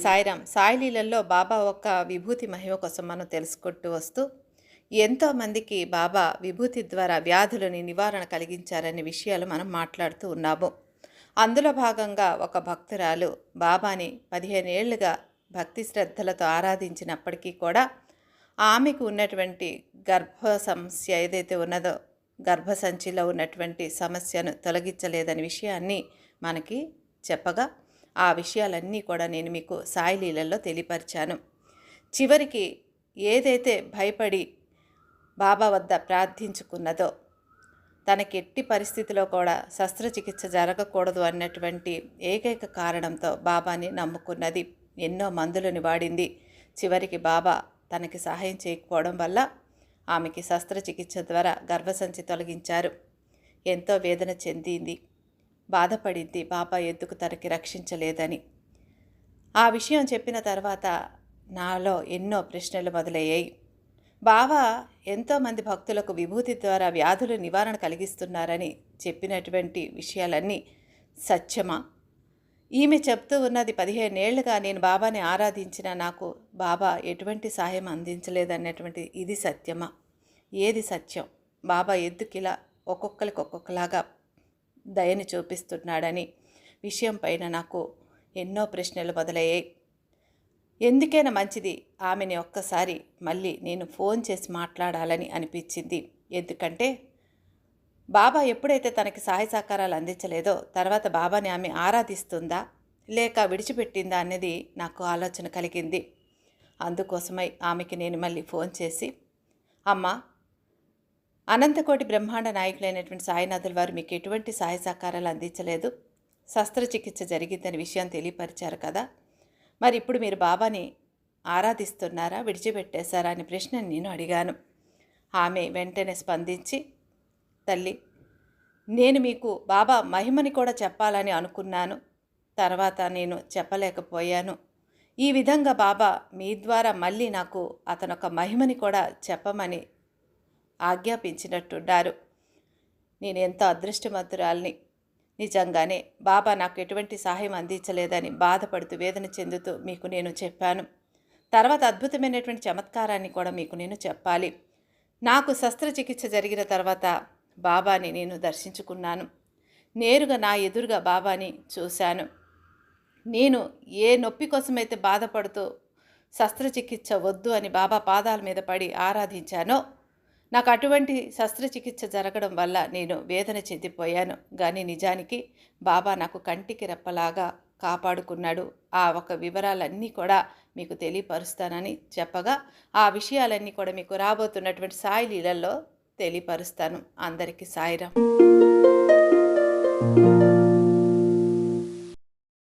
సాయిరాం. సాయి లీలల్లో బాబా ఒక విభూతి మహిమ కోసం మనం తెలుసుకుంటూ వస్తూ, ఎంతోమందికి బాబా విభూతి ద్వారా వ్యాధులని నివారణ కలిగించారనే విషయాలు మనం మాట్లాడుతూ ఉన్నాము. అందులో భాగంగా ఒక భక్తురాలు బాబాని 15 ఏళ్లుగా భక్తి శ్రద్ధలతో ఆరాధించినప్పటికీ కూడా ఆమెకు ఉన్నటువంటి గర్భ సమస్య ఏదైతే ఉన్నదో, గర్భసంచిలో ఉన్నటువంటి సమస్యను తొలగించలేదనే విషయాన్ని మనకి చెప్పగా, ఆ విషయాలన్నీ కూడా నేను మీకు సాయి లీలల్లో తెలియపరిచాను. చివరికి ఏదైతే భయపడి బాబా వద్ద ప్రార్థించుకున్నదో, తనకి ఎట్టి పరిస్థితిలో కూడా శస్త్రచికిత్స జరగకూడదు అన్నటువంటి ఏకైక కారణంతో బాబాని నమ్ముకున్నది. ఎన్నో మందులను వాడింది. చివరికి బాబా తనకి సహాయం చేయకపోవడం వల్ల ఆమెకి శస్త్రచికిత్స ద్వారా గర్భసంచి తొలగించారు. ఎంతో వేదన చెందింది, బాధపడింది బాబా ఎందుకు తనకి రక్షించలేదని. ఆ విషయం చెప్పిన తర్వాత నాలో ఎన్నో ప్రశ్నలు మొదలయ్యాయి. బాబా ఎంతోమంది భక్తులకు విభూతి ద్వారా వ్యాధుల నివారణ కలిగిస్తున్నారని చెప్పినటువంటి విషయాలన్నీ సత్యమా? ఈమె చెప్తూ ఉన్నది 15 ఏళ్లుగా నేను బాబాని ఆరాధించిన నాకు బాబా ఎటువంటి సహాయం అందించలేదన్నటువంటి ఇది సత్యమా? ఏది సత్యం? బాబా ఎందుకు ఇలా ఒక్కొక్కరికి ఒక్కొక్కలాగా దయని చూపిస్తున్నాడని విషయం పైన నాకు ఎన్నో ప్రశ్నలు మొదలయ్యాయి. ఎందుకైనా మంచిది ఆమెని ఒక్కసారి మళ్ళీ నేను ఫోన్ చేసి మాట్లాడాలని అనిపించింది. ఎందుకంటే బాబా ఎప్పుడైతే తనకి సహాయ సహకారాలు అందించలేదో తర్వాత బాబాని ఆమె ఆరాధిస్తుందా లేక విడిచిపెట్టిందా అనేది నాకు ఆలోచన కలిగింది. అందుకోసమై ఆమెకి నేను మళ్ళీ ఫోన్ చేసి, అమ్మ, అనంతకోటి బ్రహ్మాండ నాయకులైనటువంటి సాయినాథుల వారు మీకు ఎటువంటి సహాయ సహకారాలు అందించలేదు, శస్త్రచికిత్స జరిగిందనే విషయం తెలియపరిచారు కదా, మరి ఇప్పుడు మీరు బాబాని ఆరాధిస్తున్నారా, విడిచిపెట్టేశారా అనే ప్రశ్నను నేను అడిగాను. ఆమె వెంటనే స్పందించి, తల్లి, నేను మీకు బాబా మహిమని కూడా చెప్పాలని అనుకున్నాను, తర్వాత నేను చెప్పలేకపోయాను. ఈ విధంగా బాబా మీ ద్వారా మళ్ళీ నాకు అతనొక మహిమని కూడా చెప్పమని ఆజ్ఞాపించినట్టున్నారు. నేను ఎంతో అదృష్టవంతురాల్ని. నిజంగానే బాబా నాకు ఎటువంటి సహాయం అందించలేదని బాధపడుతూ వేదన చెందుతూ మీకు నేను చెప్పాను. తర్వాత అద్భుతమైనటువంటి చమత్కారాన్ని కూడా మీకు నేను చెప్పాలి. నాకు శస్త్రచికిత్స జరిగిన తర్వాత బాబాని నేను దర్శించుకున్నాను. నేరుగా నా ఎదురుగా బాబాని చూశాను. నేను ఏ నొప్పి కోసమైతే బాధపడుతూ శస్త్రచికిత్స వద్దు అని బాబా పాదాల మీద పడి ఆరాధించానో, నాకు అటువంటి శస్త్రచికిత్స జరగడం వల్ల నేను వేదన చెందిపోయాను. కానీ నిజానికి బాబా నాకు కంటికి రెప్పలాగా కాపాడుకున్నాడు. ఆ ఒక వివరాలన్నీ కూడా మీకు తెలియపరుస్తానని చెప్పగా, ఆ విషయాలన్నీ కూడా మీకు రాబోతున్నటువంటి సాయి లీలల్లో తెలియపరుస్తాను. అందరికీ సాయిరాం.